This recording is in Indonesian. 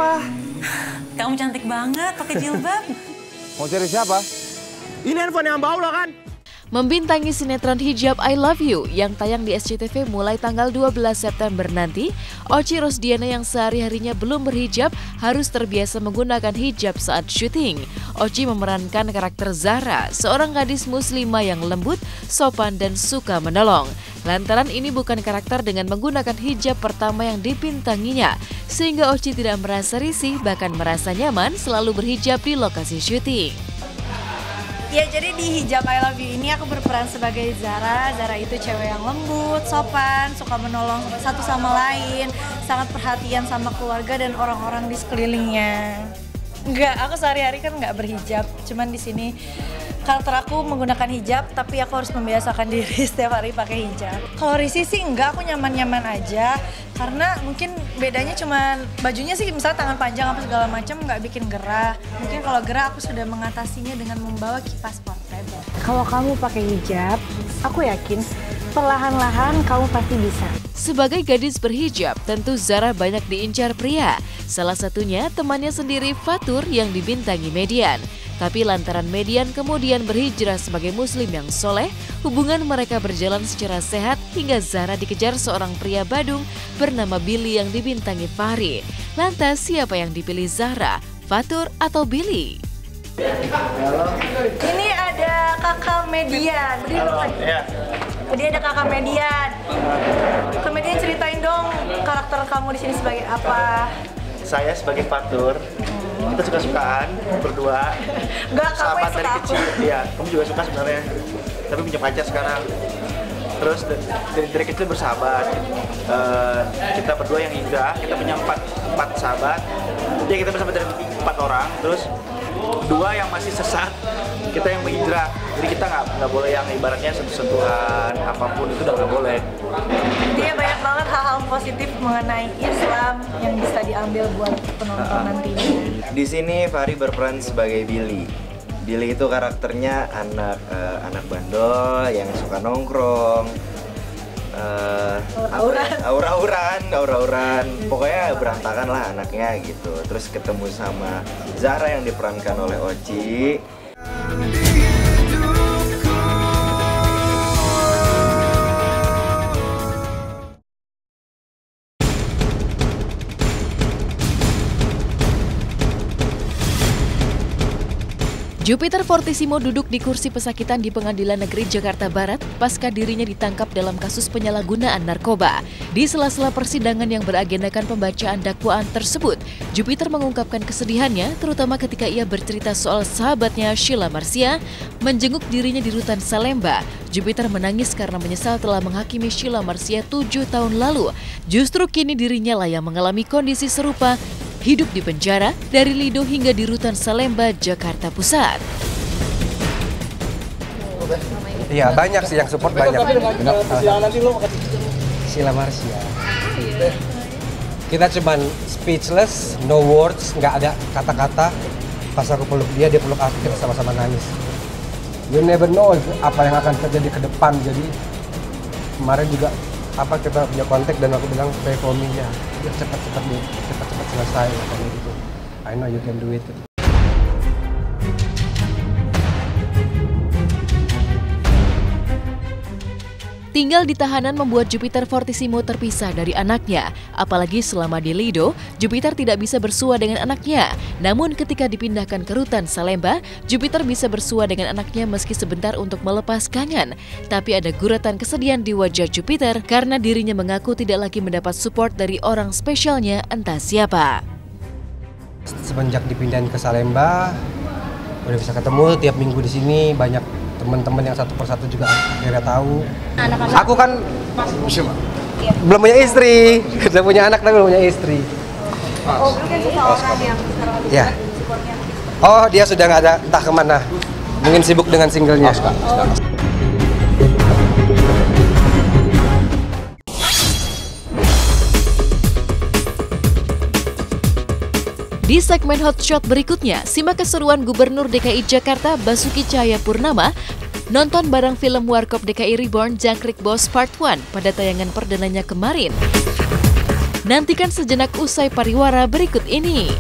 apa? Kamu cantik banget pakai jilbab. Mau cari siapa? Ini handphone yang bau lah kan? Membintangi sinetron Hijab I Love You yang tayang di SCTV mulai tanggal 12 September nanti, Oci Rosdiana yang sehari-harinya belum berhijab harus terbiasa menggunakan hijab saat syuting. Oci memerankan karakter Zahra, seorang gadis muslimah yang lembut, sopan, dan suka menolong. Lantaran ini bukan karakter dengan menggunakan hijab pertama yang dibintanginya, sehingga Oci tidak merasa risih, bahkan merasa nyaman selalu berhijab di lokasi syuting. Ya, jadi di Hijab I Love You ini aku berperan sebagai Zahra. Zahra itu cewek yang lembut, sopan, suka menolong satu sama lain, sangat perhatian sama keluarga dan orang-orang di sekelilingnya. Enggak, aku sehari-hari kan nggak berhijab, cuman di sini karakter aku menggunakan hijab, tapi aku harus membiasakan diri setiap hari pakai hijab. Kalau risih sih enggak, aku nyaman-nyaman aja, karena mungkin bedanya cuman bajunya sih misalnya tangan panjang apa segala macam nggak bikin gerah. Mungkin kalau gerah aku sudah mengatasinya dengan membawa kipas portable. Kalau kamu pakai hijab, aku yakin perlahan-lahan kamu pasti bisa. Sebagai gadis berhijab, tentu Zahra banyak diincar pria. Salah satunya temannya sendiri Fatur yang dibintangi Median. Tapi lantaran Median kemudian berhijrah sebagai muslim yang soleh, hubungan mereka berjalan secara sehat hingga Zahra dikejar seorang pria Badung bernama Billy yang dibintangi Fahri. Lantas siapa yang dipilih Zahra, Fatur atau Billy? Ini ada kakak Median. Dia ada kakak Median. Kakak Median, ceritain dong karakter kamu di sini sebagai apa? Saya sebagai Fatur, kita suka-sukaan berdua. Enggak, kamu sahabat yang suka dari aku. kecil. Iya, kamu juga suka sebenarnya. Tapi punya pacar sekarang. Terus dari kecil bersahabat. Kita berdua yang hijrah, kita punya empat sahabat. Jadi kita bersahabat dari 4 orang. Terus 2 yang masih sesat, kita yang berhijrah. Jadi kita nggak boleh yang ibaratnya sentuh-sentuhan apapun itu udah nggak boleh. Dia banyak banget hal-hal positif mengenai Islam yang bisa diambil buat penonton nantinya. Di sini Fahri berperan sebagai Billy. Billy itu karakternya anak bandel yang suka nongkrong, aura-auran, pokoknya berantakan lah anaknya gitu. Terus ketemu sama Zahra yang diperankan oleh Oci. Jupiter Fortissimo duduk di kursi pesakitan di Pengadilan Negeri Jakarta Barat pasca dirinya ditangkap dalam kasus penyalahgunaan narkoba. Di sela-sela persidangan yang beragendakan pembacaan dakwaan tersebut, Jupiter mengungkapkan kesedihannya terutama ketika ia bercerita soal sahabatnya Sheila Marcia menjenguk dirinya di rutan Salemba. Jupiter menangis karena menyesal telah menghakimi Sheila Marcia 7 tahun lalu. Justru kini dirinya lah yang mengalami kondisi serupa, hidup di penjara dari Lido hingga di rutan Salemba, Jakarta Pusat. Iya, banyak sih yang support, banyak. Sheila Marcia. Kita cuman speechless, no words, nggak ada kata-kata. Pas aku peluk dia peluk aku, kita sama-sama nangis. You never know apa yang akan terjadi ke depan. Jadi kemarin juga kita punya kontak dan aku bilang pray for me ya, cepat-cepat selesai kayak gitu. I know you can do it. Tinggal di tahanan membuat Jupiter Fortissimo terpisah dari anaknya. Apalagi selama di Lido, Jupiter tidak bisa bersua dengan anaknya. Namun ketika dipindahkan ke rutan Salemba, Jupiter bisa bersua dengan anaknya meski sebentar untuk melepas kangen. Tapi ada guratan kesedihan di wajah Jupiter karena dirinya mengaku tidak lagi mendapat support dari orang spesialnya entah siapa. Semenjak dipindahin ke Salemba, udah bisa ketemu tiap minggu di sini, banyak teman-teman yang satu persatu juga akhirnya tahu. Aku kan belum punya istri, udah punya anak tapi belum punya istri. Oh, kan seseorang yang ya. Oh, dia sudah nggak ada, entah kemana. Mungkin sibuk dengan singlenya. Di segmen Hotshot berikutnya, simak keseruan Gubernur DKI Jakarta Basuki Cahayapurnama nonton bareng film Warkop DKI Reborn Jangkrik Boss Part 1 pada tayangan perdananya kemarin. Nantikan sejenak usai pariwara berikut ini.